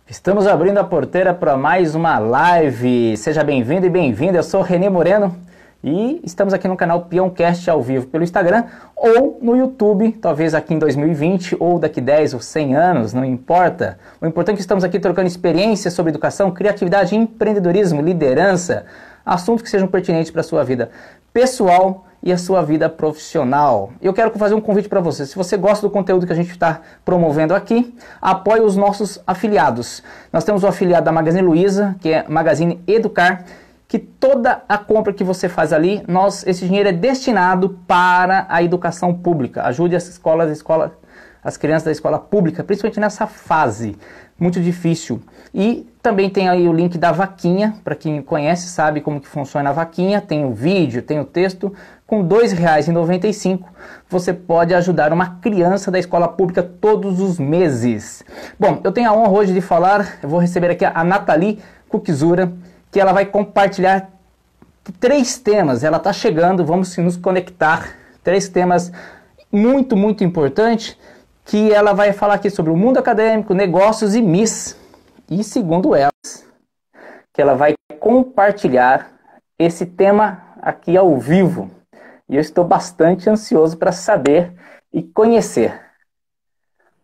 Estamos abrindo a porteira para mais uma live. Seja bem-vindo e bem-vinda. Eu sou Renê Moreno e estamos aqui no canal Peãocast ao vivo pelo Instagram ou no YouTube, talvez aqui em 2020 ou daqui 10 ou 100 anos, não importa. O importante é que estamos aqui trocando experiências sobre educação, criatividade, empreendedorismo, liderança, assuntos que sejam pertinentes para a sua vida pessoal e a sua vida profissional. Eu quero fazer um convite para você. Se você gosta do conteúdo que a gente está promovendo aqui, apoie os nossos afiliados. Nós temos o afiliado da Magazine Luiza, que é Magazine Educar, que toda a compra que você faz ali, esse dinheiro é destinado para a educação pública. Ajude as crianças da escola pública, principalmente nessa fase muito difícil. E também tem aí o link da vaquinha, para quem conhece, sabe como que funciona a vaquinha, tem o vídeo, tem o texto. Com R$ 2,95 você pode ajudar uma criança da escola pública todos os meses. Bom, eu tenho a honra hoje de falar, eu vou receber aqui a Nathalie Kukizura, que ela vai compartilhar 3 temas. Ela está chegando, vamos nos conectar. 3 temas muito importantes, que ela vai falar aqui sobre o mundo acadêmico, negócios e Miss. E segundo ela, que ela vai compartilhar esse tema aqui ao vivo. E eu estou bastante ansioso para saber e conhecer.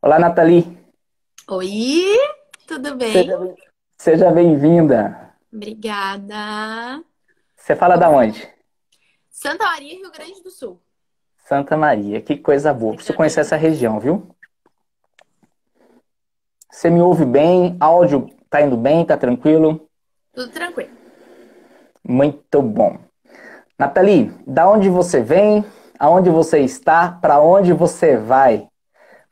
Olá, Nathalie. Oi, tudo bem? Seja bem-vinda. Obrigada. Você fala da onde? Santa Maria, Rio Grande do Sul. Santa Maria, que coisa boa. Preciso conhecer essa região, viu? Você me ouve bem? Áudio tá indo bem? Tá tranquilo? Tudo tranquilo. Muito bom. Nathalie, da onde você vem? Aonde você está? Para onde você vai?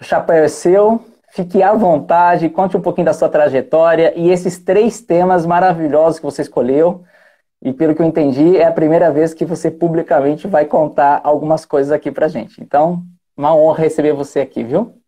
O chapéu é seu. Fique à vontade, conte um pouquinho da sua trajetória e esses 3 temas maravilhosos que você escolheu. E pelo que eu entendi, é a primeira vez que você publicamente vai contar algumas coisas aqui pra gente. Então, uma honra receber você aqui, viu?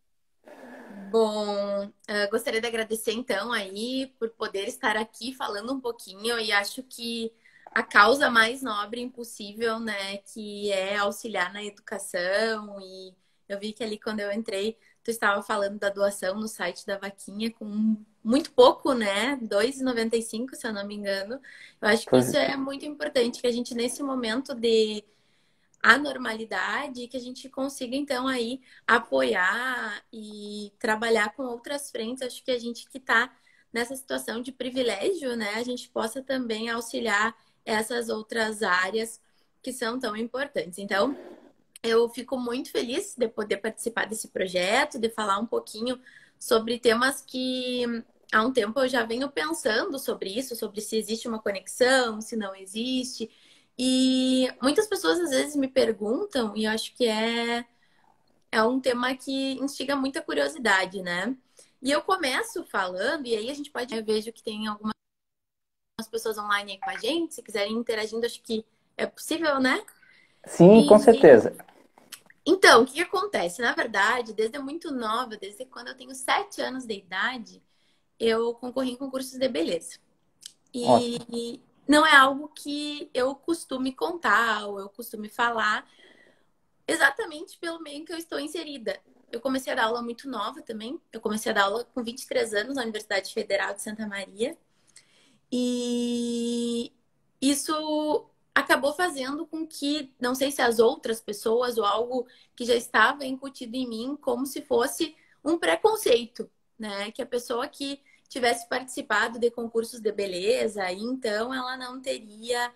Bom, gostaria de agradecer então aí por poder estar aqui falando um pouquinho e acho que a causa mais nobre impossível, né, que é auxiliar na educação. E eu vi que ali quando eu entrei, tu estava falando da doação no site da Vaquinha com muito pouco, né, R$ 2,95, se eu não me engano. Eu acho que isso é muito importante, que a gente nesse momento de anormalidade, que a gente consiga então aí apoiar e trabalhar com outras frentes. Acho que a gente que está nessa situação de privilégio, né, a gente possa também auxiliar essas outras áreas que são tão importantes. Então, eu fico muito feliz de poder participar desse projeto, de falar um pouquinho sobre temas que há um tempo eu já venho pensando sobre isso, sobre se existe uma conexão, se não existe. E muitas pessoas às vezes me perguntam, e eu acho que é um tema que instiga muita curiosidade, né? E eu começo falando, e aí a gente pode... Eu vejo que tem algumas pessoas online aí com a gente, se quiserem interagindo, acho que é possível, né? Sim, com certeza. Então, o que acontece? Na verdade, desde muito nova, desde quando eu tenho 7 anos de idade, eu concorri em concursos de beleza. Ótimo. E não é algo que eu costume contar ou eu costume falar, exatamente pelo meio em que eu estou inserida. Eu comecei a dar aula muito nova também. Eu comecei a dar aula com 23 anos na Universidade Federal de Santa Maria. E isso acabou fazendo com que, não sei se as outras pessoas ou algo que já estava incutido em mim, como se fosse um preconceito, né? Que a pessoa que tivesse participado de concursos de beleza, então ela não teria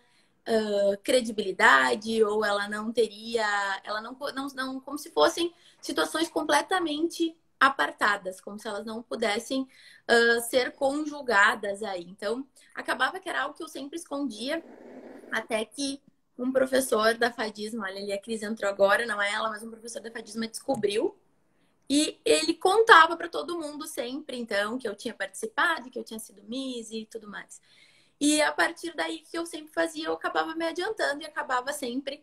credibilidade, ou ela não teria, ela não, como se fossem situações completamente apartadas, como se elas não pudessem ser conjugadas aí. Então, acabava que era algo que eu sempre escondia, até que um professor da Fadisma, olha ali, a Cris entrou agora, não é ela, mas um professor da Fadisma descobriu. E ele contava para todo mundo sempre, então, que eu tinha participado, que eu tinha sido Miss e tudo mais. E a partir daí que eu sempre fazia, eu acabava me adiantando e acabava sempre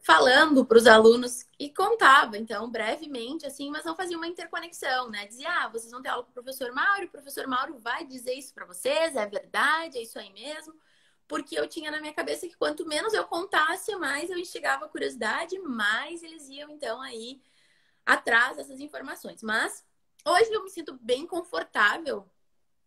falando para os alunos e contava, então, brevemente, assim, mas não fazia uma interconexão, né? Dizia, vocês vão ter aula com o professor Mauro, e o professor Mauro vai dizer isso para vocês, é verdade, é isso aí mesmo. Porque eu tinha na minha cabeça que quanto menos eu contasse, mais eu instigava a curiosidade, mais eles iam, então, aí atrás dessas informações. Mas hoje eu me sinto bem confortável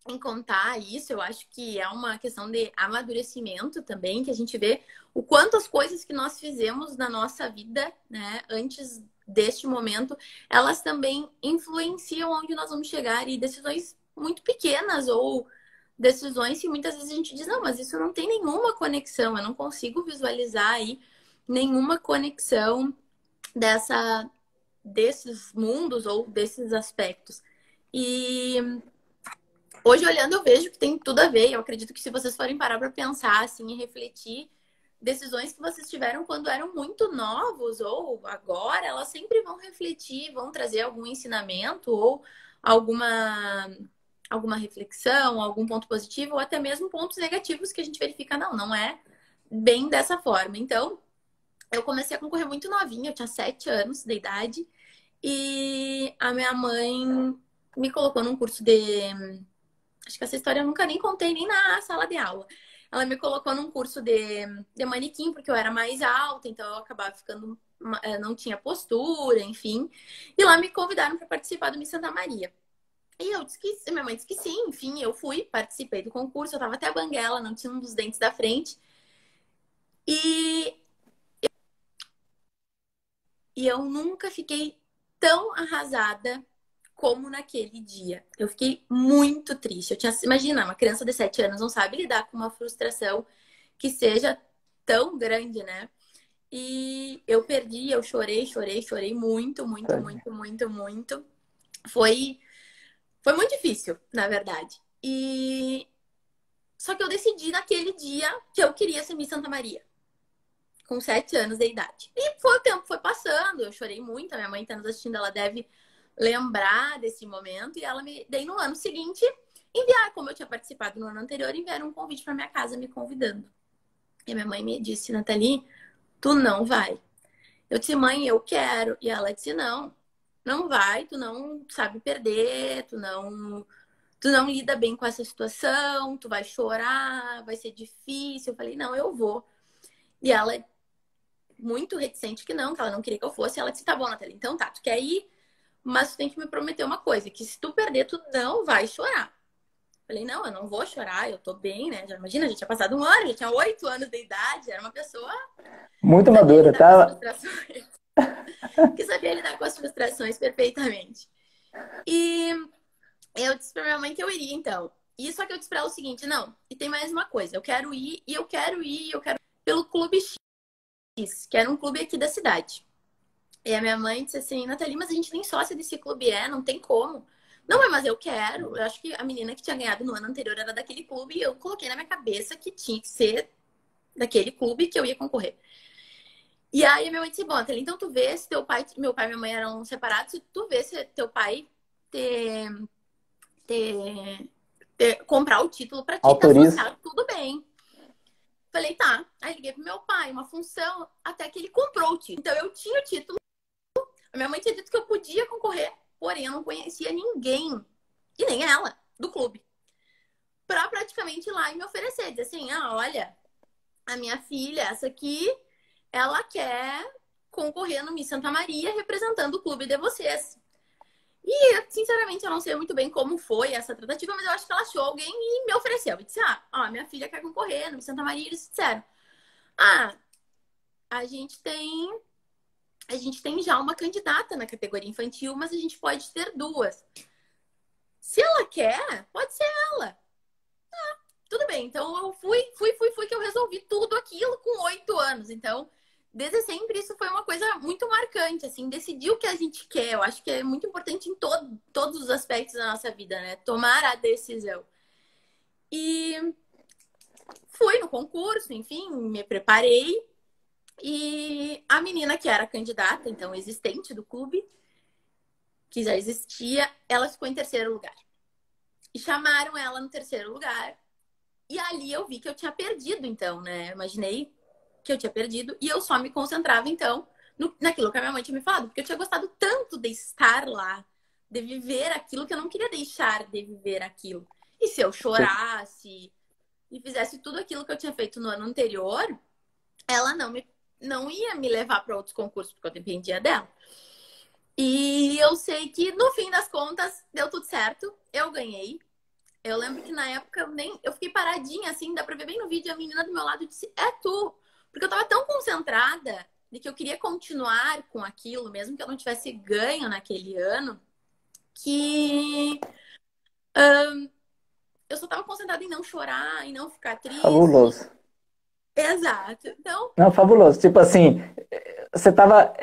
em contar isso. Eu acho que é uma questão de amadurecimento também, que a gente vê o quanto as coisas que nós fizemos na nossa vida, né, antes deste momento, elas também influenciam onde nós vamos chegar, e decisões muito pequenas ou decisões que muitas vezes a gente diz, não, mas isso não tem nenhuma conexão, eu não consigo visualizar aí nenhuma conexão desses mundos ou desses aspectos. E hoje, olhando, eu vejo que tem tudo a ver. Eu acredito que se vocês forem parar para pensar assim, e refletir, decisões que vocês tiveram quando eram muito novos ou agora, elas sempre vão refletir, vão trazer algum ensinamento ou alguma reflexão, algum ponto positivo ou até mesmo pontos negativos que a gente verifica, não é bem dessa forma. Então, eu comecei a concorrer muito novinha, eu tinha 7 anos de idade, e a minha mãe me colocou num curso de... Acho que essa história eu nunca nem contei nem na sala de aula. Ela me colocou num curso de manequim, porque eu era mais alta, então eu acabava ficando... Não tinha postura, enfim. E lá me convidaram para participar do Miss Santa Maria. E eu disse que... Minha mãe disse que sim, enfim, eu fui, participei do concurso, eu tava até banguela, não tinha um dos dentes da frente. E eu nunca fiquei tão arrasada como naquele dia. Eu fiquei muito triste. Imagina, uma criança de 7 anos não sabe lidar com uma frustração que seja tão grande, né? E eu perdi, eu chorei muito, muito, muito, muito, muito. Foi muito difícil, na verdade. Só que eu decidi naquele dia que eu queria ser Miss Santa Maria, com 7 anos de idade. E o tempo foi passando, eu chorei muito. A minha mãe tá nos assistindo, ela deve lembrar desse momento. E ela me dei no ano seguinte enviar, como eu tinha participado no ano anterior, enviaram um convite para minha casa me convidando. E a minha mãe me disse, Nathalie, tu não vai. Eu disse, mãe, eu quero. E ela disse, não, não vai, tu não sabe perder, tu não lida bem com essa situação, tu vai chorar, vai ser difícil. Eu falei, não, eu vou. E ela, muito reticente que ela não queria que eu fosse, ela disse, tá bom, Nathalie, então tá, tu quer ir, mas tu tem que me prometer uma coisa, que se tu perder, tu não vai chorar. Falei, não, eu não vou chorar, eu tô bem, né? Já imagina, já tinha passado um ano, já tinha 8 anos de idade, era uma pessoa Muito que sabia madura, lidar com as tá? frustrações, que sabia lidar com as frustrações perfeitamente. E eu disse pra minha mãe que eu iria, então. E só que eu disse pra ela o seguinte, não, e tem mais uma coisa, eu quero ir, e eu quero ir, eu quero ir pelo Clube X, que era um clube aqui da cidade. E a minha mãe disse assim, Nathalie, mas a gente nem sócia desse clube não tem como. Não, mas eu quero. Eu acho que a menina que tinha ganhado no ano anterior era daquele clube e eu coloquei na minha cabeça que tinha que ser daquele clube que eu ia concorrer. E aí a minha mãe disse, bom, Nathalie, então tu vê se teu pai, meu pai e minha mãe eram separados, se tu vê se teu pai comprar o título pra ti, tá Autoriza. associado, tudo bem. Falei, tá. Aí liguei pro meu pai, uma função, até que ele comprou o título. Então eu tinha o título. A minha mãe tinha dito que eu podia concorrer, porém eu não conhecia ninguém, e nem ela, do clube, pra praticamente ir lá e me oferecer. Dizer assim, olha, a minha filha, essa aqui, ela quer concorrer no Miss Santa Maria representando o clube de vocês. E, sinceramente, eu não sei muito bem como foi essa tratativa, mas eu acho que ela achou alguém e me ofereceu. E disse, minha filha quer concorrer no Miss Santa Maria. E eles disseram, a gente tem já uma candidata na categoria infantil, mas a gente pode ter 2. Se ela quer, pode ser ela. Tudo bem. Então eu fui que eu resolvi tudo aquilo com 8 anos. Então, desde sempre isso foi uma coisa muito marcante, assim, decidir o que a gente quer. Eu acho que é muito importante em todos os aspectos da nossa vida, né? Tomar a decisão. E fui no concurso, enfim, me preparei. E a menina que era candidata, então existente do clube, que já existia, ela ficou em terceiro lugar. E chamaram ela no terceiro lugar. E ali eu vi que eu tinha perdido, então, né? Imaginei que eu tinha perdido. E eu só me concentrava, então, naquilo que a minha mãe tinha me falado. Porque eu tinha gostado tanto de estar lá, de viver aquilo, que eu não queria deixar de viver aquilo. E se eu chorasse e fizesse tudo aquilo que eu tinha feito no ano anterior, ela não ia me levar para outros concursos, porque eu dependia dela. E eu sei que, no fim das contas, deu tudo certo. Eu ganhei. Eu lembro que na época eu fiquei paradinha, assim, dá pra ver bem no vídeo, a menina do meu lado disse, é tu. Porque eu tava tão concentrada de que eu queria continuar com aquilo, mesmo que eu não tivesse ganho naquele ano, que eu só tava concentrada em não chorar, em não ficar triste. Fabuloso. Exato. Então, Não, fabuloso. Tipo assim, você tava.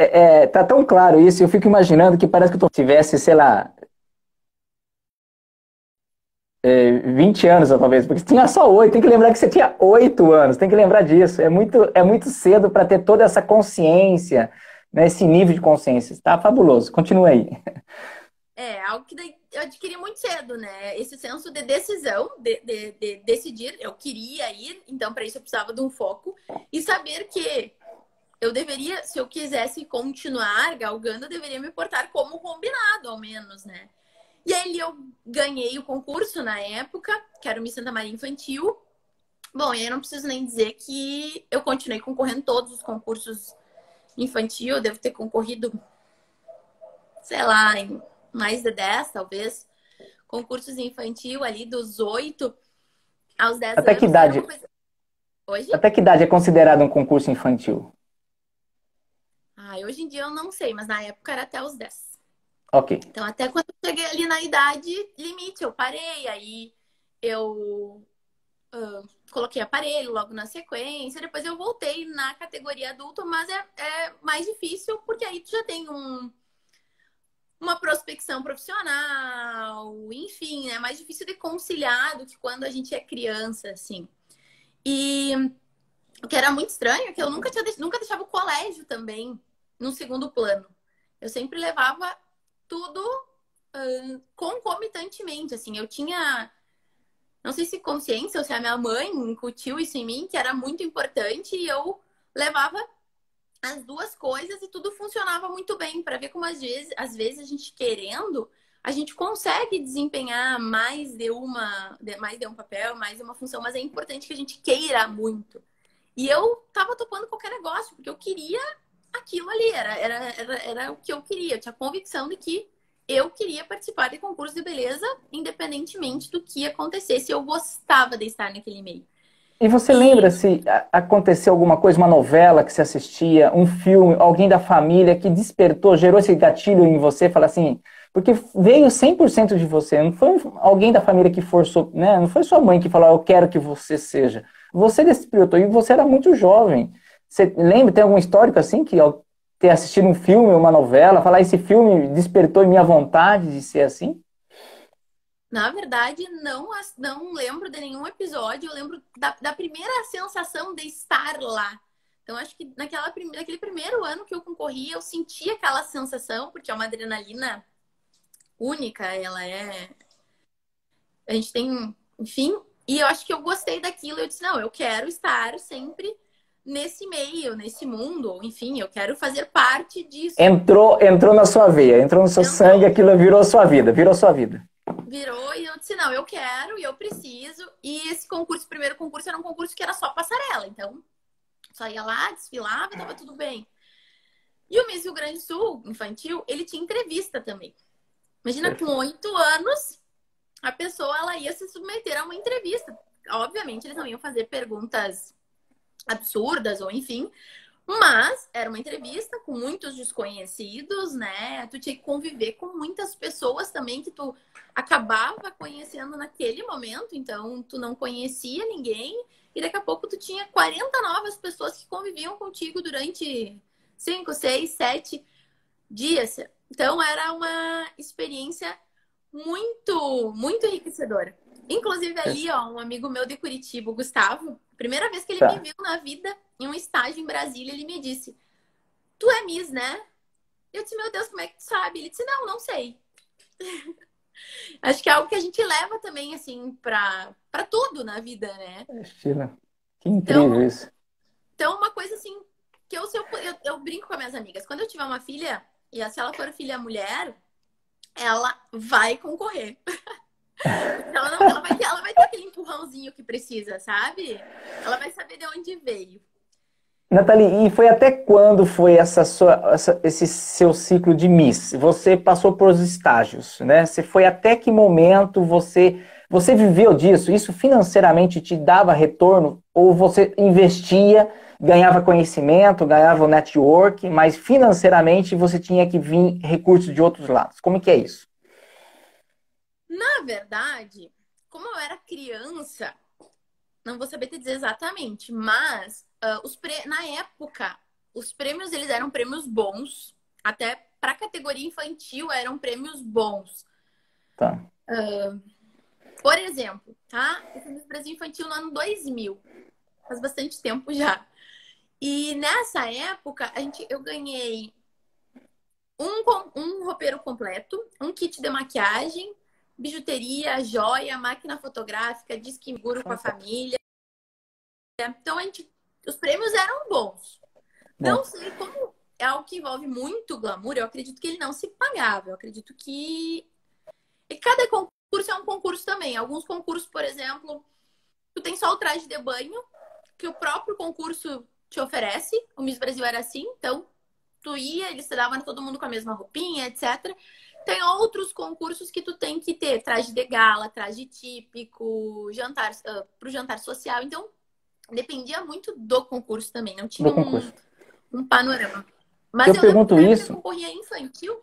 Tá tão claro isso, eu fico imaginando que parece que tu tivesse, sei lá, 20 anos, talvez, porque você tinha só 8. Tem que lembrar que você tinha 8 anos, tem que lembrar disso. É muito cedo para ter toda essa consciência, né, esse nível de consciência. Tá fabuloso. Continua aí. algo que daí eu adquiri muito cedo, né? Esse senso de decisão, de decidir, eu queria ir, então para isso eu precisava de um foco e saber que eu deveria, se eu quisesse continuar galgando, eu deveria me portar como combinado, ao menos, né? E aí eu ganhei o concurso na época, que era o Miss Santa Maria Infantil. Bom, e aí eu não preciso nem dizer que eu continuei concorrendo todos os concursos infantil, eu devo ter concorrido, sei lá, em mais de 10, talvez, concursos infantil ali dos 8 aos 10 Até que anos. Era uma idade, coisa. Hoje? até que idade é considerado um concurso infantil? Hoje em dia eu não sei, mas na época era até os 10. Ok. Então, até quando eu cheguei ali na idade limite, eu parei, aí eu coloquei aparelho logo na sequência, depois eu voltei na categoria adulto, mas é mais difícil porque aí tu já tem uma prospecção profissional, enfim, é mais difícil de conciliar do que quando a gente é criança, assim. E o que era muito estranho é que eu nunca deixava o colégio também no segundo plano. Eu sempre levava tudo concomitantemente, assim. Eu tinha, não sei se consciência ou se a minha mãe incutiu isso em mim, que era muito importante, e eu levava as duas coisas e tudo funcionava muito bem, para ver como às vezes a gente querendo, a gente consegue desempenhar mais de um papel, mais de uma função, mas é importante que a gente queira muito. E eu tava topando qualquer negócio, porque eu queria aquilo ali, era o que eu queria. Eu tinha convicção de que eu queria participar de concurso de beleza, independentemente do que acontecesse. Eu gostava de estar naquele meio. E você lembra E se aconteceu alguma coisa, uma novela que você assistia, um filme, alguém da família que despertou, gerou esse gatilho em você, fala assim, porque veio 100% de você, não foi alguém da família que forçou, né? Não foi sua mãe que falou, eu quero que você seja. Você despertou e você era muito jovem. Você lembra, tem algum histórico assim, que ao ter assistido um filme, uma novela, falar, esse filme despertou em minha vontade de ser assim? na verdade, não lembro de nenhum episódio. Eu lembro da primeira sensação de estar lá. Então, acho que naquele primeiro ano que eu concorri, eu senti aquela sensação, porque é uma adrenalina única, ela é. A gente tem, enfim. E eu acho que eu gostei daquilo. Eu disse, não, eu quero estar sempre nesse meio, nesse mundo. Enfim, eu quero fazer parte disso. Entrou na sua veia, entrou no seu sangue, Entrou. aquilo virou sua vida, virou sua vida. Virou e eu disse, não, eu quero e eu preciso. E esse concurso, o primeiro concurso, era um concurso que era só passarela. Então, só ia lá, desfilava e tava tudo bem. E o Miss Rio Grande do Sul, infantil, ele tinha entrevista também. Imagina, com 8 anos, a pessoa ela ia se submeter a uma entrevista. Obviamente, eles não iam fazer perguntas absurdas ou enfim, mas era uma entrevista com muitos desconhecidos, né? Tu tinha que conviver com muitas pessoas também que tu acabava conhecendo naquele momento, então tu não conhecia ninguém e daqui a pouco tu tinha 40 novas pessoas que conviviam contigo durante 5, 6, 7 dias. Então era uma experiência muito, muito enriquecedora. Inclusive ali, ó, um amigo meu de Curitiba, o Gustavo, primeira vez que ele me Tá. viu na vida, em um estágio em Brasília, ele me disse: Tu é Miss, né? Eu disse: Meu Deus, como é que tu sabe? Ele disse: Não, não sei. Acho que é algo que a gente leva também, assim, pra tudo na vida, né? Sheila, que incrível Então, isso. então uma coisa assim, que eu brinco com as minhas amigas. Quando eu tiver uma filha, e se ela for filha mulher, ela vai concorrer. Ela vai ter aquele empurrãozinho que precisa, sabe? Ela vai saber de onde veio. Nathalie, e foi até quando foi esse seu ciclo de Miss? Você passou por os estágios, né? Você foi até que momento você viveu disso? Isso financeiramente te dava retorno? Ou você investia, ganhava conhecimento, ganhava o network, mas financeiramente você tinha que vir recursos de outros lados? Como que é isso? Na verdade, como eu era criança, não vou saber te dizer exatamente, mas na época, os prêmios eles eram prêmios bons, até para a categoria infantil eram prêmios bons. Tá. Por exemplo, tá? Eu fui Miss Brasil Infantil no ano 2000, faz bastante tempo já. E nessa época, eu ganhei um roupeiro completo, um kit de maquiagem, bijuteria, joia, máquina fotográfica, disque seguro com a família. Então, os prêmios eram bons. Bom, Não sei como é algo que envolve muito glamour, eu acredito que ele não se pagava. Eu acredito que e cada concurso é um concurso também. Alguns concursos, por exemplo, tu tem só o traje de banho, que o próprio concurso te oferece. O Miss Brasil era assim, então tu ia, eles te davam todo mundo com a mesma roupinha, etc. Tem outros concursos que tu tem que ter traje de gala, traje típico, jantar, pro jantar social. Então, dependia muito do concurso também, não tinha do concurso. um panorama. Mas Eu eu lembro que pergunto na época que eu isso, concorria infantil,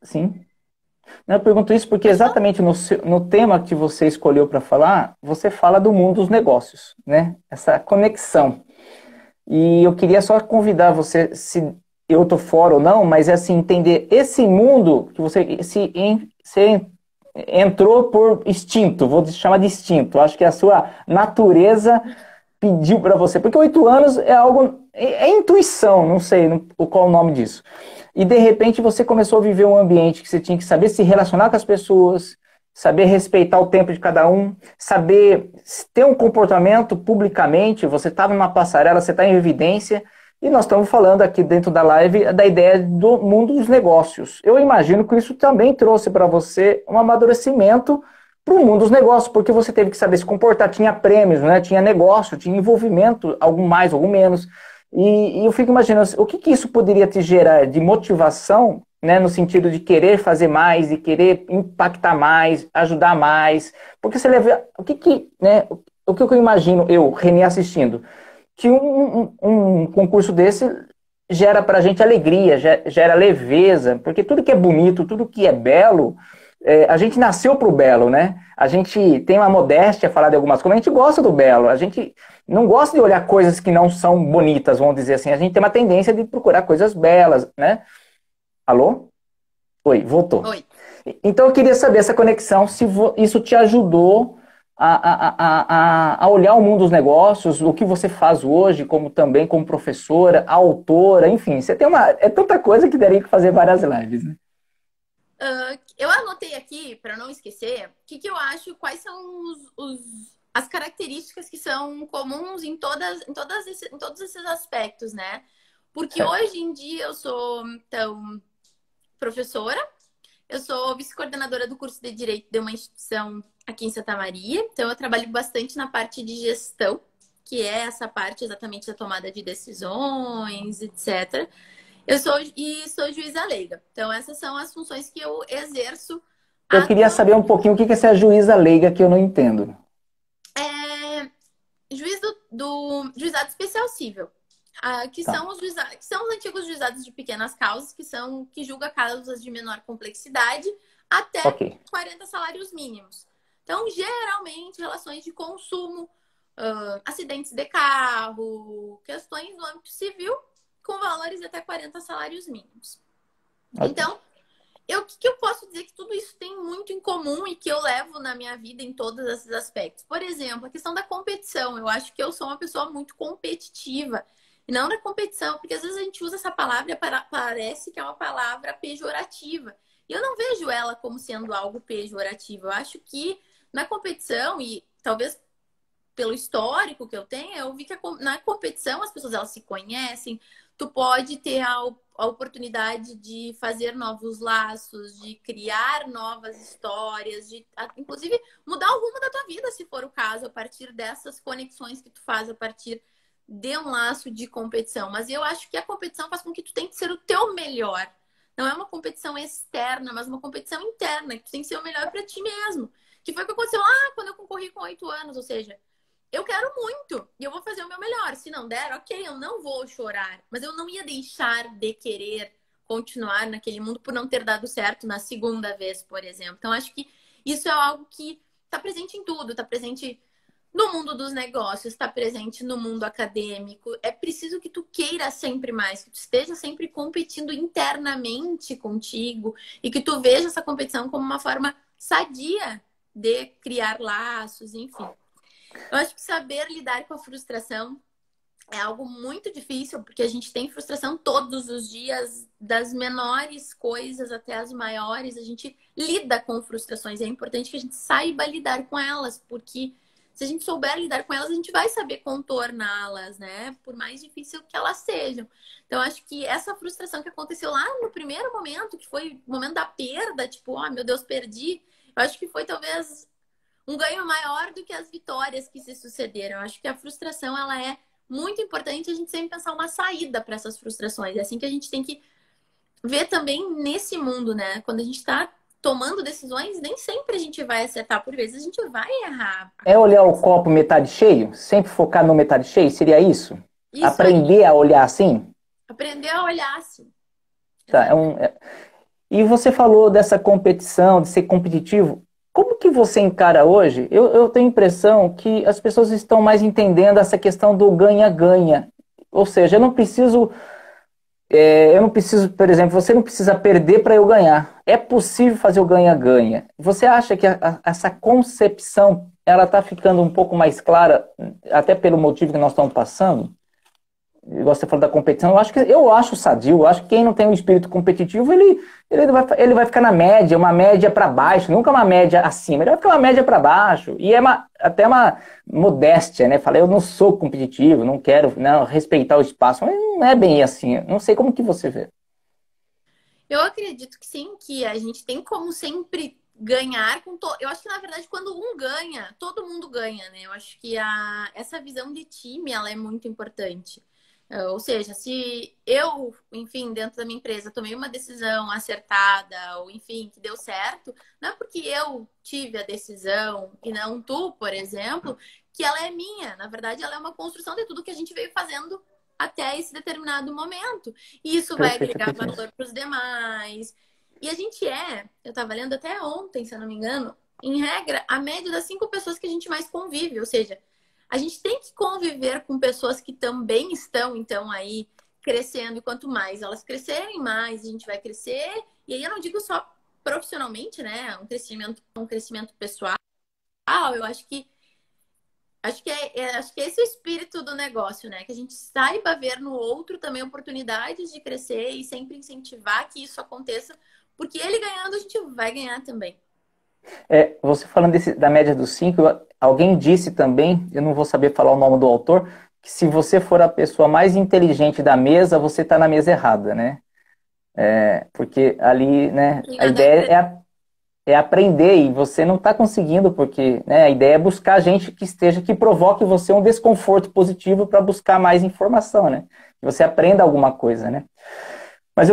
sim. Eu pergunto isso porque pode falar? exatamente no tema que você escolheu para falar, você fala do mundo dos negócios, né? Essa conexão. E eu queria só convidar você, se eu tô fora ou não, mas é assim, entender esse mundo que você entrou por instinto, vou chamar de instinto. Acho que a sua natureza pediu para você, porque 8 anos é algo, é intuição, não sei qual é o nome disso. E de repente você começou a viver um ambiente que você tinha que saber se relacionar com as pessoas, saber respeitar o tempo de cada um, saber ter um comportamento publicamente. Você está numa passarela, você está em evidência, e nós estamos falando aqui dentro da live da ideia do mundo dos negócios. Eu imagino que isso também trouxe para você um amadurecimento para o mundo dos negócios, porque você teve que saber se comportar. Tinha prêmios, né? Tinha negócio, tinha envolvimento, algum mais, algum menos. E eu fico imaginando o que isso poderia te gerar de motivação, né, no sentido de querer fazer mais, de querer impactar mais, ajudar mais. Porque você leva. Né, o que eu imagino, eu, Renê, assistindo, que um concurso desse gera pra gente alegria, gera leveza, porque tudo que é bonito, tudo que é belo, a gente nasceu pro belo, né? A gente tem uma modéstia a falar de algumas coisas, a gente gosta do belo, a gente não gosta de olhar coisas que não são bonitas, vamos dizer assim, a gente tem uma tendência de procurar coisas belas, né? Alô? Oi, voltou. Oi. Então eu queria saber essa conexão, se isso te ajudou a olhar o mundo dos negócios, o que você faz hoje, como também como professora, autora, enfim, você tem é tanta coisa que daria que fazer várias lives, né? Eu anotei aqui, para não esquecer, que eu acho, quais são as características que são comuns em todos esses aspectos, né? Porque Certo. hoje em dia eu sou, então, professora, eu sou vice-coordenadora do curso de Direito de uma instituição aqui em Santa Maria, então eu trabalho bastante na parte de gestão, que é essa parte exatamente da tomada de decisões, etc. Sou juíza leiga. Então, essas são as funções que eu exerço Eu queria saber um atualmente. pouquinho o que é essa juíza leiga que eu não entendo. É, juiz do juizado especial cível, Tá, que são os antigos juizados de pequenas causas, que julga causas de menor complexidade até ok. 40 salários mínimos. Então, geralmente, relações de consumo, acidentes de carro, questões no âmbito civil, com valores até 40 salários mínimos. Ok. Então, o que eu posso dizer que tudo isso tem muito em comum e que eu levo na minha vida em todos esses aspectos? Por exemplo, a questão da competição. Eu acho que eu sou uma pessoa muito competitiva. E não na competição, porque às vezes a gente usa essa palavra e parece que é uma palavra pejorativa. E eu não vejo ela como sendo algo pejorativo. Eu acho que na competição, e talvez pelo histórico que eu tenho, eu vi que na competição as pessoas elas se conhecem, tu pode ter a oportunidade de fazer novos laços, de criar novas histórias, inclusive mudar o rumo da tua vida, se for o caso, a partir dessas conexões que tu faz a partir de um laço de competição, mas eu acho que a competição faz com que tu tenha que ser o teu melhor. Não é uma competição externa, mas uma competição interna, que tu tem que ser o melhor para ti mesmo. Que foi o que aconteceu lá quando eu concorri com 8 anos, ou seja, eu quero muito e eu vou fazer o meu melhor. Se não der, ok, eu não vou chorar, mas eu não ia deixar de querer continuar naquele mundo por não ter dado certo na segunda vez, por exemplo. Então, acho que isso é algo que está presente em tudo, está presente no mundo dos negócios, está presente no mundo acadêmico. É preciso que tu queira sempre mais, que tu esteja sempre competindo internamente contigo e que tu veja essa competição como uma forma sadia de criar laços, enfim. Eu acho que saber lidar com a frustração é algo muito difícil, porque a gente tem frustração todos os dias, das menores coisas até as maiores. A gente lida com frustrações. É importante que a gente saiba lidar com elas, porque se a gente souber lidar com elas, a gente vai saber contorná-las, né? Por mais difícil que elas sejam. Então, acho que essa frustração que aconteceu lá no primeiro momento, que foi o momento da perda, tipo, oh, meu Deus, perdi. Eu acho que foi talvez um ganho maior do que as vitórias que se sucederam. Eu acho que a frustração, ela é muito importante a gente sempre pensar uma saída para essas frustrações. É assim que a gente tem que ver também nesse mundo, né? Quando a gente está tomando decisões, nem sempre a gente vai acertar, por vezes a gente vai errar. É olhar o copo metade cheio? Sempre focar no metade cheio? Seria isso? Isso Aprender aí. a olhar assim? Aprender a olhar assim. Tá, Exato. E você falou dessa competição, de ser competitivo. Como que você encara hoje? Eu tenho a impressão que as pessoas estão mais entendendo essa questão do ganha-ganha. Ou seja, eu não preciso, por exemplo, você não precisa perder para eu ganhar. É possível fazer o ganha-ganha. Você acha que essa concepção ela está ficando um pouco mais clara, até pelo motivo que nós estamos passando? Você falou da competição, eu acho sadio, eu acho que quem não tem um espírito competitivo, ele vai ficar na média, uma média para baixo, nunca uma média acima, ele vai ficar uma média para baixo, e até uma modéstia, né? Falei, eu não sou competitivo, não quero não, respeitar o espaço, mas não é bem assim, não sei como que você vê. Eu acredito que sim, que a gente tem como sempre ganhar com todo. Eu acho que, na verdade, quando um ganha, todo mundo ganha, né? Eu acho que essa visão de time, ela é muito importante. Ou seja, se eu, enfim, dentro da minha empresa, tomei uma decisão acertada, ou enfim, que deu certo, não é porque eu tive a decisão e não tu, por exemplo, que ela é minha. Na verdade, ela é uma construção de tudo que a gente veio fazendo até esse determinado momento. E isso vai Perfeito, agregar perfeito. valor para os demais. E a gente eu estava lendo até ontem, se eu não me engano, em regra, a média das 5 pessoas que a gente mais convive, ou seja, a gente tem que conviver com pessoas que também estão, então, aí crescendo. E quanto mais elas crescerem, mais a gente vai crescer. E aí eu não digo só profissionalmente, né? Um crescimento pessoal. Eu acho que esse é o espírito do negócio, né? Que a gente saiba ver no outro também oportunidades de crescer e sempre incentivar que isso aconteça, porque ele ganhando, a gente vai ganhar também. Você falando da média dos 5, alguém disse também, eu não vou saber falar o nome do autor, que se você for a pessoa mais inteligente da mesa, você está na mesa errada, né? Porque ali, né, Tem a nada a ideia acrescentar. é aprender e você não está conseguindo, porque, né, a ideia é buscar gente que provoque em você um desconforto positivo para buscar mais informação, né? Que você aprenda alguma coisa, né? Mas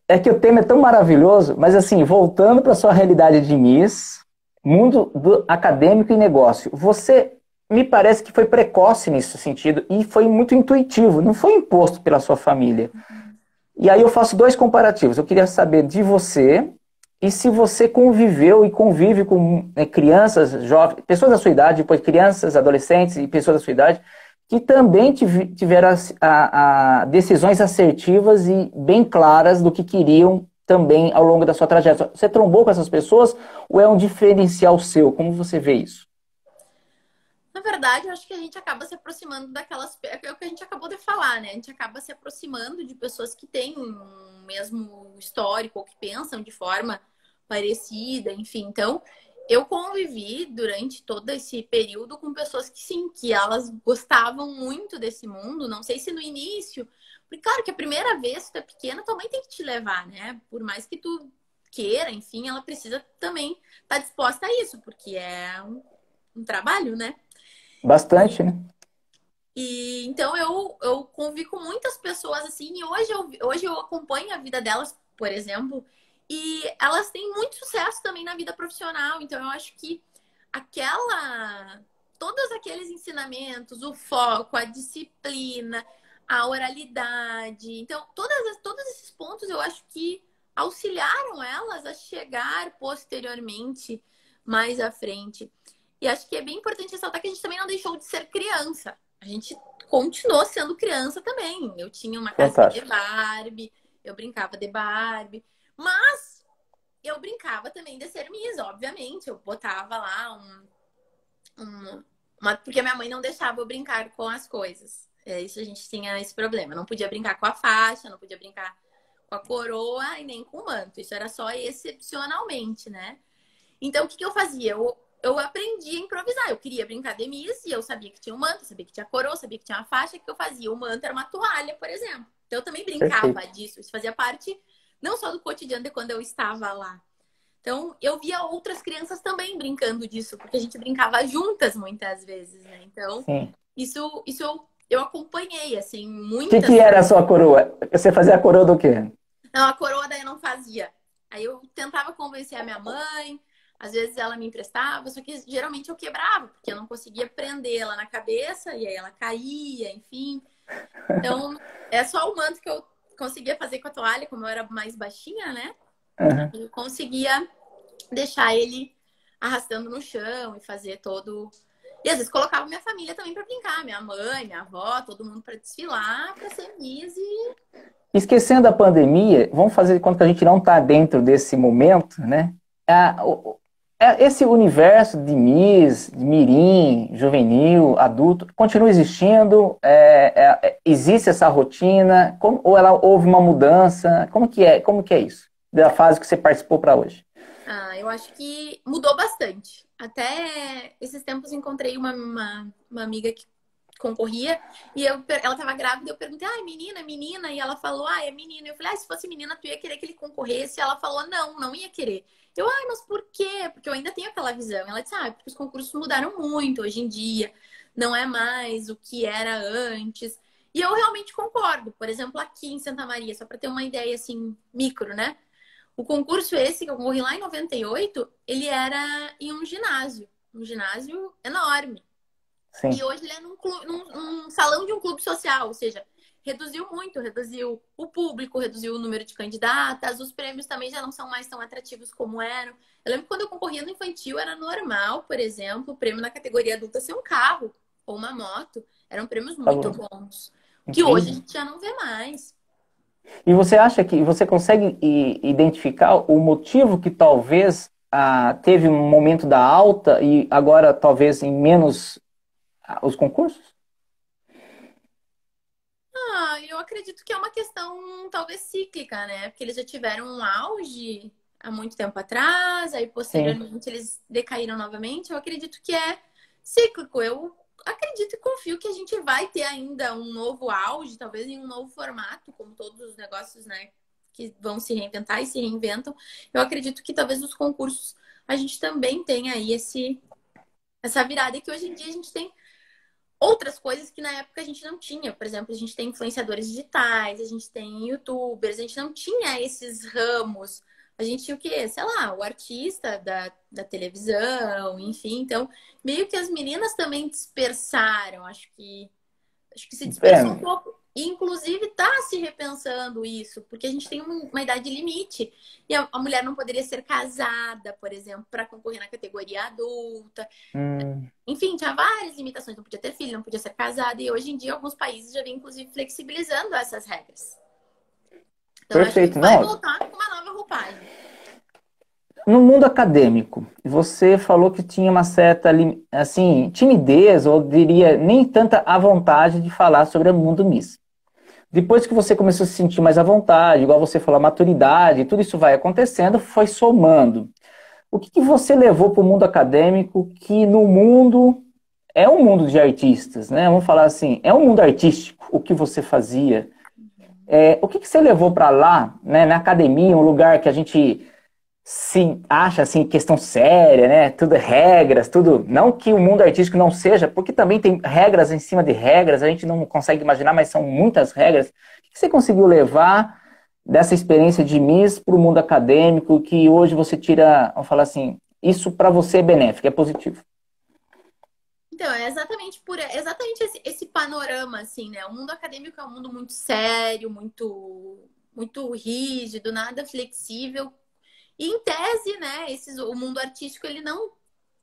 é que o tema é tão maravilhoso, mas assim, voltando para a sua realidade de Miss, mundo do acadêmico e negócio, você me parece que foi precoce nesse sentido e foi muito intuitivo, não foi imposto pela sua família. E aí eu faço dois comparativos. Eu queria saber de você e se você conviveu e convive com crianças, jovens, pessoas da sua idade, depois crianças, adolescentes e pessoas da sua idade, que também tiveram decisões assertivas e bem claras do que queriam também ao longo da sua trajetória. Você trombou com essas pessoas ou é um diferencial seu? Como você vê isso? Na verdade, eu acho que a gente acaba se aproximando daquelas. É o que a gente acabou de falar, né? A gente acaba se aproximando de pessoas que têm um mesmo histórico ou que pensam de forma parecida, enfim. Então, eu convivi durante todo esse período com pessoas que sim, que elas gostavam muito desse mundo. Não sei se no início, porque claro que a primeira vez que tu é pequena, tua mãe tem que te levar, né? Por mais que tu queira, enfim, ela precisa também estar disposta a isso, porque é um trabalho, né? Bastante, né? E então eu convivo com muitas pessoas assim, e hoje eu acompanho a vida delas, por exemplo, e elas têm muito sucesso também na vida profissional. Então eu acho que aquela todos aqueles ensinamentos, o foco, a disciplina, a oralidade, então todos esses pontos eu acho que auxiliaram elas a chegar posteriormente mais à frente. E acho que é bem importante ressaltar que a gente também não deixou de ser criança. A gente continuou sendo criança também. Eu tinha uma casinha de Fantástico. Barbie, eu brincava de Barbie, mas eu brincava também de ser Miss, obviamente. Eu botava lá porque a minha mãe não deixava eu brincar com as coisas. Isso a gente tinha esse problema. Não podia brincar com a faixa, não podia brincar com a coroa e nem com o manto. Isso era só excepcionalmente, né? Então, o que eu fazia? Eu aprendi a improvisar. Eu queria brincar de Miss e eu sabia que tinha um manto, sabia que tinha coroa, sabia que tinha uma faixa. O que eu fazia? O manto era uma toalha, por exemplo. Então, eu também brincava Perfeito. disso. Isso fazia parte não só do cotidiano de quando eu estava lá. Então, eu via outras crianças também brincando disso, porque a gente brincava juntas muitas vezes, né? Então, Sim. isso eu acompanhei, assim, O que muitas. que era a sua coroa? Você fazia a coroa do quê? Não, a coroa daí eu não fazia. Aí eu tentava convencer a minha mãe, às vezes ela me emprestava, só que geralmente eu quebrava, porque eu não conseguia prender ela na cabeça, e aí ela caía, enfim. Então, é só o manto que eu conseguia fazer com a toalha, como eu era mais baixinha, né? Uhum. Eu conseguia deixar ele arrastando no chão e fazer todo. E às vezes colocava minha família também para brincar, minha mãe, minha avó, todo mundo para desfilar, para ser Miss e Esquecendo a pandemia, vamos fazer de conta que a gente não está dentro desse momento, né? Esse universo de Miss, de Mirim, juvenil, adulto, continua existindo? Existe essa rotina? Ou ela houve uma mudança? Como que é? Como que é isso? Da fase que você participou para hoje? eu acho que mudou bastante. Até esses tempos encontrei uma amiga que concorria e ela estava grávida e eu perguntei, menina, menina? E ela falou, é menina. Eu falei, se fosse menina, tu ia querer que ele concorresse? E ela falou, não, não ia querer. Eu, mas por quê? Porque eu ainda tenho aquela visão. Ela disse, porque os concursos mudaram muito hoje em dia. Não é mais o que era antes. E eu realmente concordo. Por exemplo, aqui em Santa Maria, só para ter uma ideia assim, micro, né? O concurso esse que eu concorri lá em 98, ele era em um ginásio enorme. E Sim. hoje ele é num salão de um clube social, ou seja, reduziu muito, reduziu o público, reduziu o número de candidatas, os prêmios também já não são mais tão atrativos como eram. Eu lembro que quando eu concorria no infantil era normal, por exemplo, o prêmio na categoria adulta ser um carro ou uma moto. Eram prêmios muito Falou. bons, que hoje a Incrível. gente já não vê mais. E você acha que você consegue identificar o motivo que talvez teve um momento da alta e agora talvez em menos os concursos? Eu acredito que é uma questão talvez cíclica, né? Porque eles já tiveram um auge há muito tempo atrás, aí Sim. posteriormente eles decaíram novamente. Eu acredito que é cíclico. Eu acredito e confio que a gente vai ter ainda um novo auge, talvez em um novo formato, como todos os negócios, né? Que vão se reinventar e se reinventam. Eu acredito que talvez nos concursos a gente também tenha aí essa virada, e que hoje em dia a gente tem outras coisas que na época a gente não tinha. Por exemplo, a gente tem influenciadores digitais, a gente tem youtubers, a gente não tinha esses ramos. A gente tinha o quê? Sei lá, o artista da televisão, enfim. Então, meio que as meninas também dispersaram. Acho que se dispersou um É, pouco. E, inclusive, está se repensando isso, porque a gente tem uma idade limite. E a mulher não poderia ser casada, por exemplo, para concorrer na categoria adulta. hum, Enfim, tinha várias limitações. Não podia ter filho, não podia ser casada. E hoje em dia, alguns países já vêm, inclusive, flexibilizando essas regras. Então, eu acho que perfeito. vai Não, voltar com uma nova roupagem. no mundo acadêmico, você falou que tinha uma certa, assim, timidez, ou diria, nem tanta à vontade de falar sobre o mundo Miss. Depois que você começou a se sentir mais à vontade, igual você falou, a maturidade, tudo isso vai acontecendo, foi somando. O que você levou para o mundo acadêmico que no mundo é um mundo de artistas, né? Vamos falar assim, é um mundo artístico, o que você fazia. O que você levou para lá, né, na academia, um lugar que a gente se acha assim questão séria, né? Tudo é regras, tudo. Não que o mundo artístico não seja, porque também tem regras em cima de regras, a gente não consegue imaginar, mas são muitas regras. O que você conseguiu levar dessa experiência de Miss para o mundo acadêmico, que hoje você tira, vamos falar assim, isso para você é benéfico, é positivo? Então, é exatamente exatamente esse panorama, assim, né? O mundo acadêmico é um mundo muito sério, muito rígido, nada flexível. E em tese, né, o mundo artístico, ele não,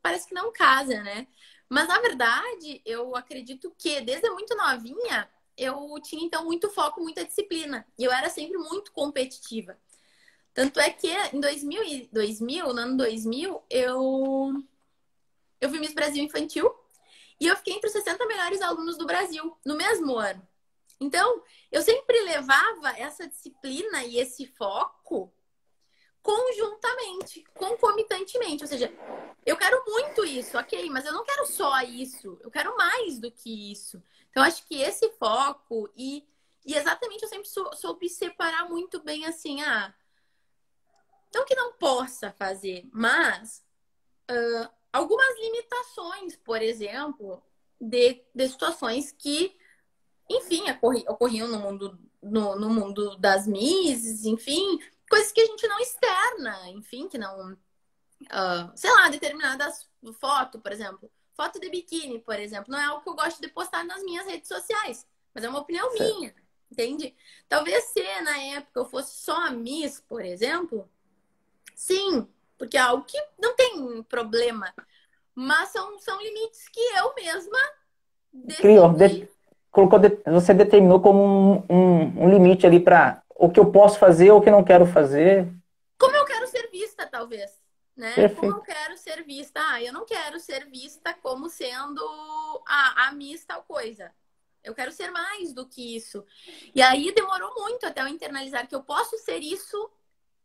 parece que não casa, né? Mas na verdade, eu acredito que desde muito novinha, eu tinha então muito foco, muita disciplina. E eu era sempre muito competitiva. Tanto é que em 2000, no ano 2000, eu fui Miss Brasil Infantil e eu fiquei entre os 60 melhores alunos do Brasil no mesmo ano. Então, eu sempre levava essa disciplina e esse foco conjuntamente, concomitantemente. Ou seja, eu quero muito isso, ok, mas eu não quero só isso, eu quero mais do que isso. Então, acho que esse foco e exatamente eu sempre soube separar muito bem assim, não que não possa fazer, mas algumas limitações, por exemplo, de situações que, enfim, ocorriam no mundo, no mundo das misses, enfim, coisas que a gente não externa, enfim, que não, sei lá, determinadas fotos, por exemplo, foto de biquíni, por exemplo, não é algo que eu gosto de postar nas minhas redes sociais, mas é uma opinião Certo. minha, entende? Talvez se na época eu fosse só a Miss, por exemplo, sim, porque é algo que não tem problema. Mas são limites que eu mesma Criou, decidi. colocou, você determinou como um limite ali para o que eu posso fazer ou o que eu não quero fazer. Como eu quero ser vista, talvez. Né? Como eu Perfeito. quero ser vista. Eu não quero ser vista como sendo a Miss tal coisa. Eu quero ser mais do que isso. E aí demorou muito até eu internalizar que eu posso ser isso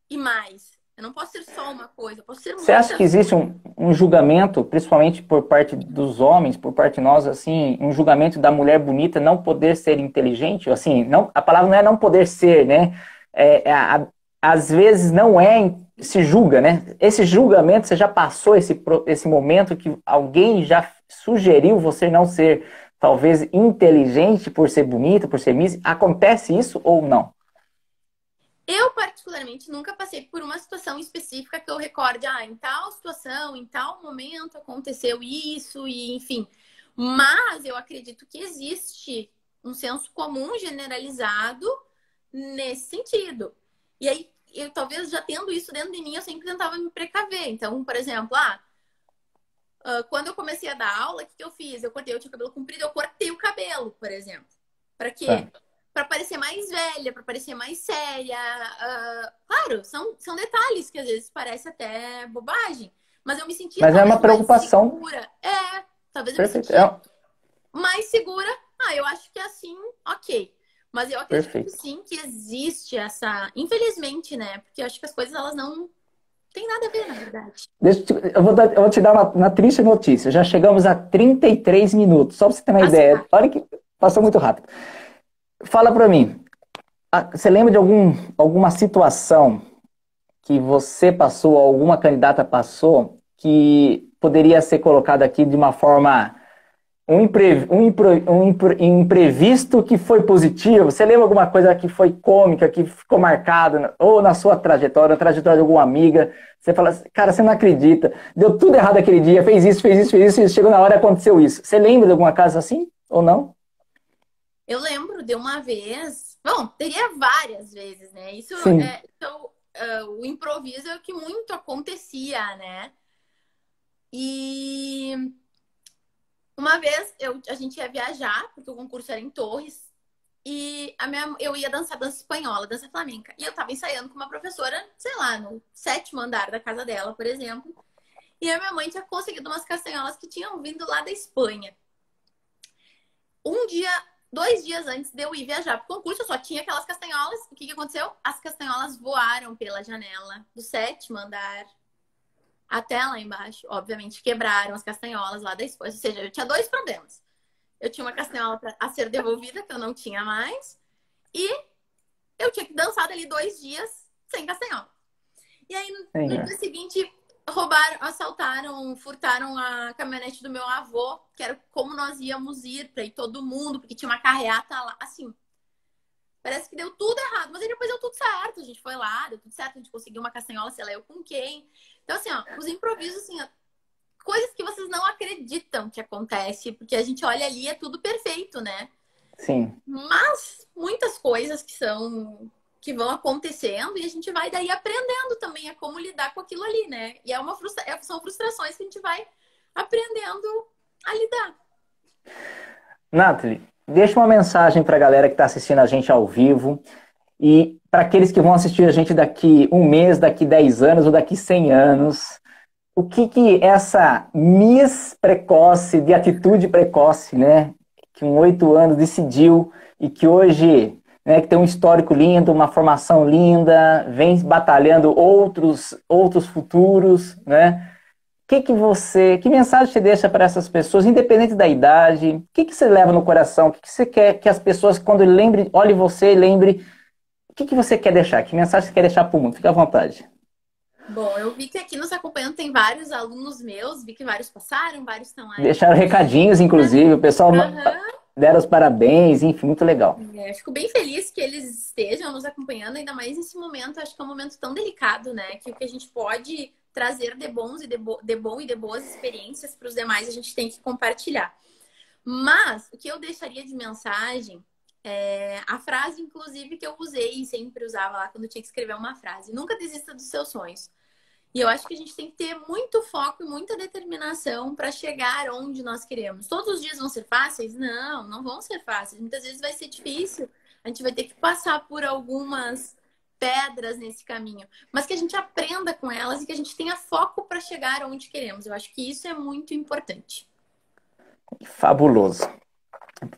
e mais. Eu não posso ser só uma coisa, eu posso ser Você acha que muitas existe coisas. um julgamento, principalmente por parte dos homens, por parte de nós, assim, um julgamento da mulher bonita não poder ser inteligente? Assim, não, a palavra não é não poder ser, né? Às vezes não é, se julga, né? Esse julgamento, você já passou esse momento que alguém já sugeriu você não ser, talvez, inteligente por ser bonita, por ser miss? Acontece isso ou não? Eu, particularmente, nunca passei por uma situação específica que eu recorde, em tal situação, em tal momento aconteceu isso, e enfim. Mas eu acredito que existe um senso comum generalizado nesse sentido. E aí, eu talvez já tendo isso dentro de mim, eu sempre tentava me precaver. Então, por exemplo, quando eu comecei a dar aula, o que eu fiz? Eu tinha o cabelo comprido, eu cortei o cabelo, por exemplo. Para quê? Tá. Para parecer mais velha, para parecer mais séria. Claro, são detalhes que às vezes parece até bobagem, mas eu me sentia Mas é talvez uma mais preocupação. segura. Talvez eu me Perfeito. sentia mais segura. Eu acho que assim, ok. Mas eu acredito que Perfeito. sim, que existe essa. Infelizmente, né? Porque eu acho que as coisas elas não têm nada a ver, na verdade. Eu vou te dar uma triste notícia. Já chegamos a 33 minutos, só para você ter uma Passa ideia. rápido. Olha que passou muito rápido. Fala para mim, você lembra de alguma situação que você passou, alguma candidata passou, que poderia ser colocada aqui de uma forma, um imprevisto que foi positivo? Você lembra alguma coisa que foi cômica, que ficou marcada, ou na sua trajetória, na trajetória de alguma amiga? Você fala assim, cara, você não acredita, deu tudo errado aquele dia, fez isso, fez isso, fez isso, e chegou na hora e aconteceu isso. Você lembra de alguma casa assim, ou não? Eu lembro de uma vez, bom, teria várias vezes, né? Isso Sim. então, o improviso é o que muito acontecia, né? E uma vez a gente ia viajar, porque o concurso era em Torres, e eu ia dançar dança espanhola, dança flamenca. E eu tava ensaiando com uma professora, sei lá, no sétimo andar da casa dela, por exemplo. E a minha mãe tinha conseguido umas castanholas que tinham vindo lá da Espanha. Um dia, 2 dias antes de eu ir viajar pro concurso, eu só tinha aquelas castanholas. O que aconteceu? As castanholas voaram pela janela do sétimo andar até lá embaixo. Obviamente, quebraram as castanholas lá da Espanha. Ou seja, eu tinha dois problemas. Eu tinha uma castanhola a ser devolvida, que eu não tinha mais. E eu tinha que dançar dali 2 dias sem castanhola. E aí, no Senhor. dia seguinte, roubaram, assaltaram, furtaram a caminhonete do meu avô, que era como nós íamos ir para ir todo mundo, porque tinha uma carreata lá. Assim, parece que deu tudo errado, mas aí depois deu tudo certo. A gente foi lá, deu tudo certo, a gente conseguiu uma castanhola, sei lá eu com quem. Então, assim, ó, os improvisos, assim, ó, coisas que vocês não acreditam que acontece, porque a gente olha ali, é tudo perfeito, né? Sim. Mas muitas coisas que vão acontecendo e a gente vai daí aprendendo também a como lidar com aquilo ali, né? E são frustrações que a gente vai aprendendo a lidar. Nathalie, deixa uma mensagem para a galera que está assistindo a gente ao vivo e para aqueles que vão assistir a gente daqui um mês, daqui 10 anos ou daqui 100 anos. O que que essa Miss precoce, de atitude precoce, né, que com 8 anos decidiu e que hoje, né, que tem um histórico lindo, uma formação linda, vem batalhando outros futuros, né? Que mensagem você deixa para essas pessoas, independente da idade? O que que você leva no coração? O que que você quer que as pessoas, quando lembre, olhe você e lembre, o que que você quer deixar? Que mensagem você quer deixar para o mundo? Fique à vontade. Bom, eu vi que aqui nos acompanhando tem vários alunos meus, vi que vários passaram, vários estão aí. Deixaram recadinhos, inclusive, o pessoal Aham. deram os parabéns, enfim, muito legal. É, fico bem feliz que eles estejam nos acompanhando, ainda mais nesse momento. Acho que é um momento tão delicado, né? Que o que a gente pode trazer de bons e de bom e de boas experiências para os demais, a gente tem que compartilhar. Mas o que eu deixaria de mensagem é a frase, inclusive, que eu usei e sempre usava lá quando eu tinha que escrever uma frase: nunca desista dos seus sonhos. E eu acho que a gente tem que ter muito foco e muita determinação para chegar onde nós queremos. Todos os dias vão ser fáceis? Não, não vão ser fáceis. Muitas vezes vai ser difícil. A gente vai ter que passar por algumas pedras nesse caminho, mas que a gente aprenda com elas e que a gente tenha foco para chegar onde queremos. Eu acho que isso é muito importante. Fabuloso.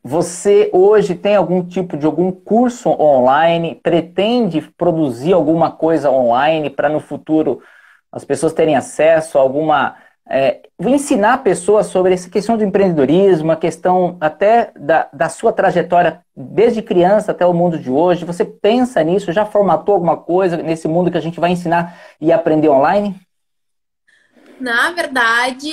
Você hoje tem algum tipo de algum curso online? Pretende produzir alguma coisa online para no futuro as pessoas terem acesso a alguma. Ensinar pessoas sobre essa questão do empreendedorismo, a questão até da sua trajetória desde criança até o mundo de hoje. Você pensa nisso? Já formatou alguma coisa nesse mundo que a gente vai ensinar e aprender online? Na verdade,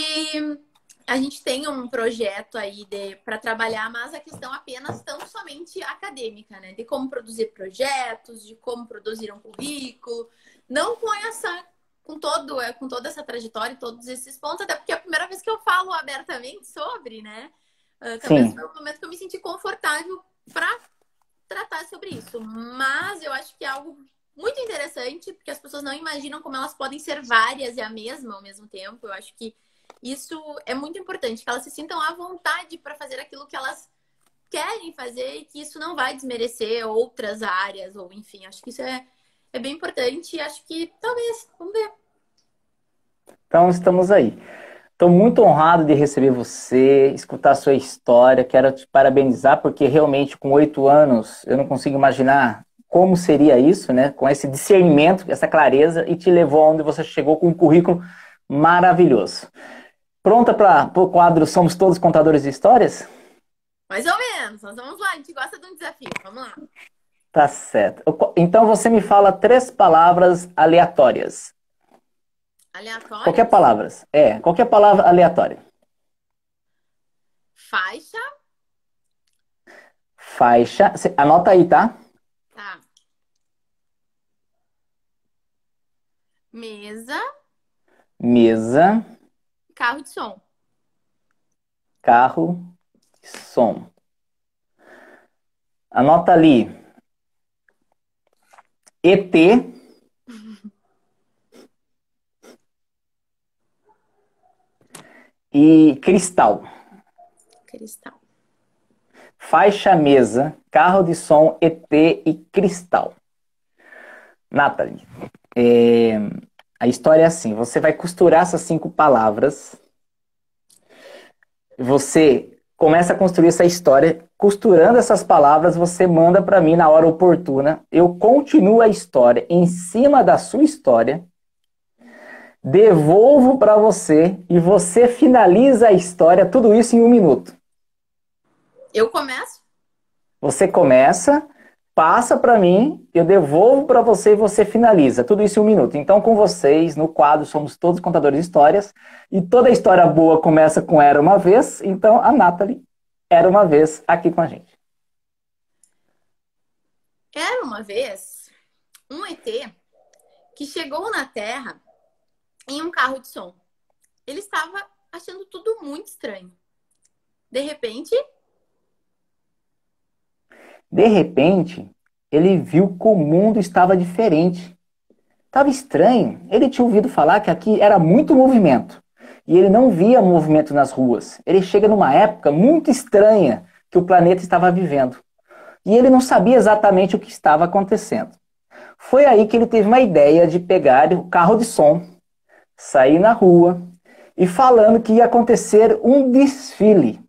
a gente tem um projeto aí para trabalhar, mas a questão apenas tão somente acadêmica, né? De como produzir projetos, de como produzir um currículo, não com toda essa trajetória e todos esses pontos, até porque é a primeira vez que eu falo abertamente sobre, né? Talvez Sim. foi o momento que eu me senti confortável para tratar sobre isso. Mas eu acho que é algo muito interessante, porque as pessoas não imaginam como elas podem ser várias e a mesma ao mesmo tempo. Eu acho que isso é muito importante, que elas se sintam à vontade para fazer aquilo que elas querem fazer e que isso não vai desmerecer outras áreas, ou enfim, acho que isso é bem importante e acho que talvez, vamos ver. Então estamos aí. Estou muito honrado de receber você, escutar a sua história. Quero te parabenizar, porque realmente com 8 anos eu não consigo imaginar como seria isso, né? Com esse discernimento, essa clareza, e te levou aonde você chegou com um currículo maravilhoso. Pronta para o quadro Somos Todos Contadores de Histórias? Mais ou menos, nós vamos lá, a gente gosta de um desafio, vamos lá. Tá certo. Então você me fala 3 palavras aleatórias. Aleatório? Qualquer palavra. Qualquer palavra aleatória. Faixa. Faixa. Anota aí, tá? Tá. Mesa. Mesa, Carro de som. carro, som. Anota ali. ET. E cristal. Cristal. Faixa, mesa, carro de som, ET e cristal. Nathalie, a história é assim: você vai costurar essas 5 palavras, você começa a construir essa história, costurando essas palavras, você manda para mim na hora oportuna, eu continuo a história em cima da sua história, devolvo para você e você finaliza a história, tudo isso em 1 minuto. Eu começo? Você começa passa para mim, eu devolvo para você e você finaliza. Tudo isso em 1 minuto. Então, com vocês, no quadro, somos todos contadores de histórias. E toda história boa começa com Era Uma Vez. Então, a Nathalie era uma vez aqui com a gente. Era uma vez um ET que chegou na Terra em um carro de som. Ele estava achando tudo muito estranho. De repente, ele viu que o mundo estava diferente. Estava estranho. Ele tinha ouvido falar que aqui era muito movimento. E ele não via movimento nas ruas. Ele chega numa época muito estranha que o planeta estava vivendo. E ele não sabia exatamente o que estava acontecendo. Foi aí que ele teve uma ideia de pegar o carro de som, sair na rua e falando que ia acontecer um desfile.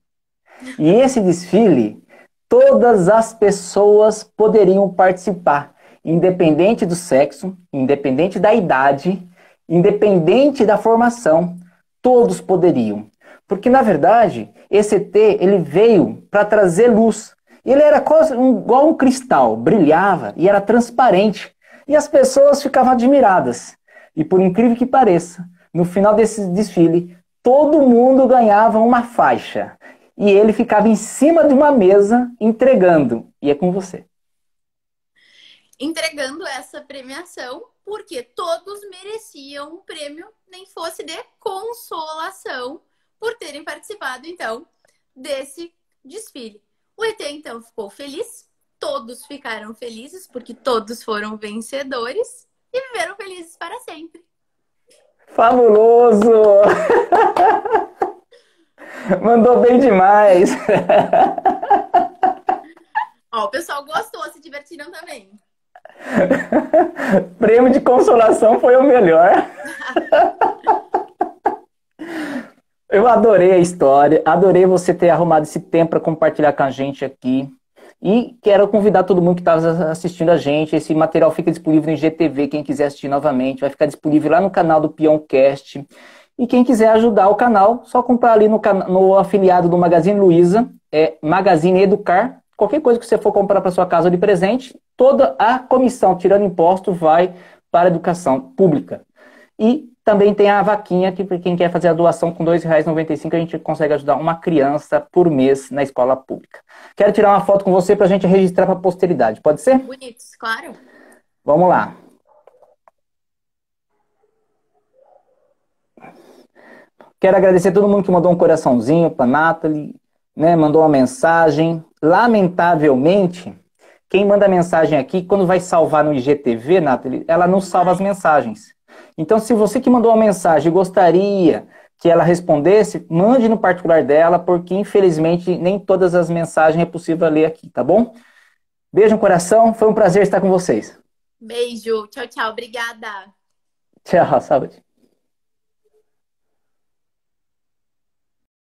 E esse desfile, todas as pessoas poderiam participar, independente do sexo, independente da idade, independente da formação, todos poderiam. Porque, na verdade, esse ET ele veio para trazer luz. Ele era igual um cristal, brilhava e era transparente. E as pessoas ficavam admiradas. E por incrível que pareça, no final desse desfile, todo mundo ganhava uma faixa. E ele ficava em cima de uma mesa entregando. E é com você. entregando essa premiação, porque todos mereciam um prêmio, nem fosse de consolação, por terem participado, então, desse desfile. O ET, então, ficou feliz, todos ficaram felizes, porque todos foram vencedores e viveram felizes para sempre. Fabuloso! Mandou bem demais! Ó, o pessoal gostou, se divertiram também. Prêmio de consolação foi o melhor. Eu adorei a história, adorei você ter arrumado esse tempo para compartilhar com a gente aqui. E quero convidar todo mundo que está assistindo a gente. Esse material fica disponível no IGTV, quem quiser assistir novamente. Vai ficar disponível lá no canal do Peãocast. E quem quiser ajudar o canal, só comprar ali no afiliado do Magazine Luiza, é Magazine Educar. Qualquer coisa que você for comprar para sua casa de presente, toda a comissão, tirando imposto, vai para a educação pública. E também tem a vaquinha, que para quem quer fazer a doação com R$ 2,95, a gente consegue ajudar uma criança por mês na escola pública. Quero tirar uma foto com você para a gente registrar para a posteridade. Pode ser? Bonitos, claro. Vamos lá. Quero agradecer a todo mundo que mandou um coraçãozinho para a Nathalie, né, mandou uma mensagem. Lamentavelmente, quem manda mensagem aqui, quando vai salvar no IGTV, Nathalie, ela não salva as mensagens. Então, se você que mandou uma mensagem gostaria que ela respondesse, mande no particular dela, porque infelizmente nem todas as mensagens é possível ler aqui, tá bom? Beijo no coração, foi um prazer estar com vocês. Beijo, tchau, tchau, obrigada. Tchau, saúde.